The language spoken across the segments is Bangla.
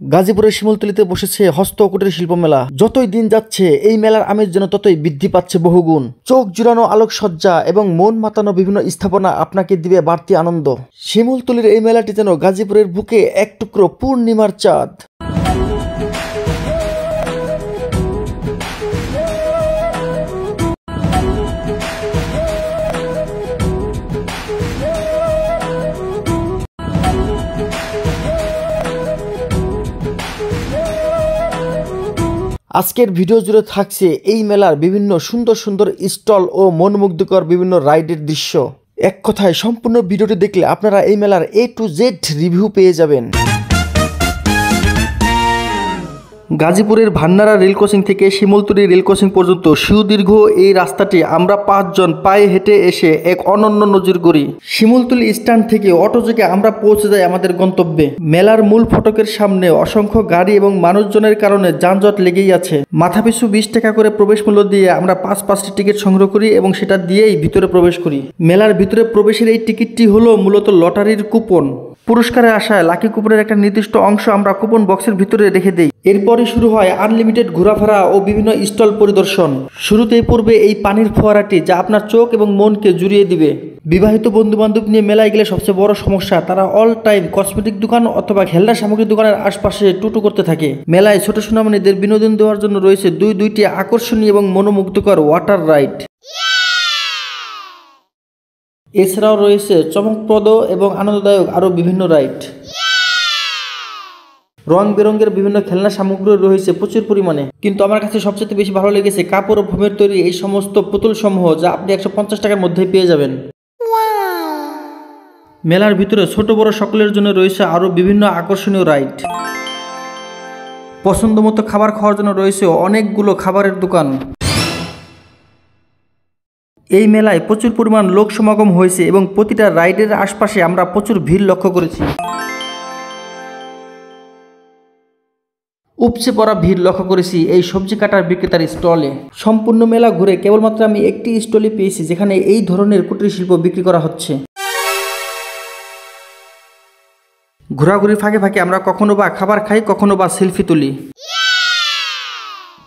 গাজীপুরের শিমুলতলিতে বসেছে হস্ত ও কুটির শিল্প মেলা। যতই দিন যাচ্ছে এই মেলার আমেজ যেন ততই বৃদ্ধি পাচ্ছে বহুগুণ। চোখ জুড়ানো আলোকসজ্জা এবং মন মাতানো বিভিন্ন স্থাপনা আপনাকে দিবে বাড়তি আনন্দ। শিমুলতলির এই মেলাটি যেন গাজীপুরের বুকে এক টুকরো পূর্ণিমার চাঁদ। আজকের ভিডিও জুড়ে থাকছে এই মেলার বিভিন্ন সুন্দর সুন্দর স্টল ও মনোমুগ্ধকর বিভিন্ন রাইডের দৃশ্য। এক কথায় সম্পূর্ণ ভিডিওটি দেখলে আপনারা এই মেলার A to Z রিভিউ পেয়ে যাবেন। গাজীপুরের ভান্নারা রেল ক্রসিং থেকে শিমুলতলি রেল ক্রসিং পর্যন্ত সুদীর্ঘ এই রাস্তাটি আমরা 5 জন পায়ে হেঁটে এসে এক অনন্য নজির করি। শিমুলতলি স্ট্যান্ড থেকে অটোযোগে আমরা পৌঁছে যাই আমাদের গন্তব্যে। মেলার মূল ফটকের সামনে অসংখ্য গাড়ি এবং মানুষজনের কারণে যানজট লেগেই আছে। মাথাপিছু 20 টাকা করে প্রবেশ মূল্য দিয়ে আমরা 5টি টিকিট সংগ্রহ করি এবং সেটা দিয়েই ভিতরে প্রবেশ করি। মেলার ভিতরে প্রবেশের এই টিকিটটি হলো মূলত লটারির কুপন। পুরস্কারের আশায় লাকি কুপনের একটা নির্দিষ্ট অংশ আমরা কুপন বক্সের ভিতরে রেখে দেই। এরপরই শুরু হয় আনলিমিটেড ঘোরাফেরা ও বিভিন্ন স্টল পরিদর্শন। শুরুতেই পড়বে এই পানির ফোয়ারাটি, যা আপনার চোখ এবং মনকে জুড়িয়ে দিবে। বিবাহিত বন্ধু বান্ধব নিয়ে মেলায় গেলে সবচেয়ে বড় সমস্যা, তারা অল টাইম কসমেটিক দোকান অথবা খেলনা সামগ্রী দোকানের আশপাশে টুটু করতে থাকে। মেলায় ছোট সোনামণিদের বিনোদন দেওয়ার জন্য রয়েছে দুইটি আকর্ষণীয় এবং মনোমুগ্ধকর ওয়াটার রাইড। এছাড়াও রয়েছে চমকপ্রদ এবং আনন্দদায়ক আরও বিভিন্ন রাইড। রং বেরঙের বিভিন্ন খেলনা সামগ্রী রয়েছে প্রচুর পরিমাণে, কিন্তু আমার কাছে সবচেয়ে বেশি ভালো লেগেছে কাপড় ও ফোমের তৈরি এই সমস্ত পুতুল সমূহ, যা আপনি 150 টাকার মধ্যেই পেয়ে যাবেন। মেলার ভিতরে ছোট বড় সকলের জন্য রয়েছে আরও বিভিন্ন আকর্ষণীয় রাইড। পছন্দ মতো খাবার খাওয়ার জন্য রয়েছে অনেকগুলো খাবারের দোকান। এই মেলায় প্রচুর পরিমাণ লোক সমাগম হয়েছে এবং প্রতিটা রাইডের আশপাশে আমরা প্রচুর ভিড় লক্ষ্য করেছি। উপচে পড়া ভিড় লক্ষ্য করেছি এই সবজি কাটার বিক্রেতার স্টলে। সম্পূর্ণ মেলা ঘুরে কেবলমাত্র আমি একটি স্টলই পেয়েছি যেখানে এই ধরনের কুটির শিল্প বিক্রি করা হচ্ছে। ঘোরাঘুরির ফাঁকে ফাঁকে আমরা কখনো বা খাবার খাই, কখনো বা সেলফি তুলি,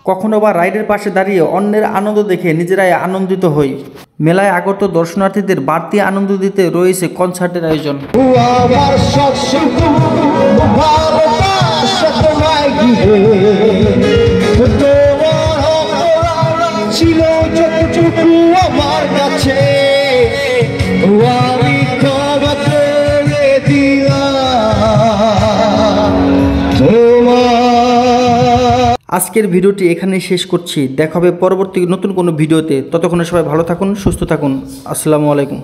কখনো বা রাইডের পাশে দাঁড়িয়ে অন্যের আনন্দ দেখে নিজেরাই আনন্দিত হই। মেলায় আগত দর্শনার্থীদের বাড়তি আনন্দ দিতে রয়েছে কনসার্টের আয়োজন। আজকের ভিডিওটি এখানেই শেষ করছি। দেখা হবে পরবর্তী নতুন কোনো ভিডিওতে। ততক্ষণে সবাই ভালো থাকুন, সুস্থ থাকুন। আসসালামু আলাইকুম।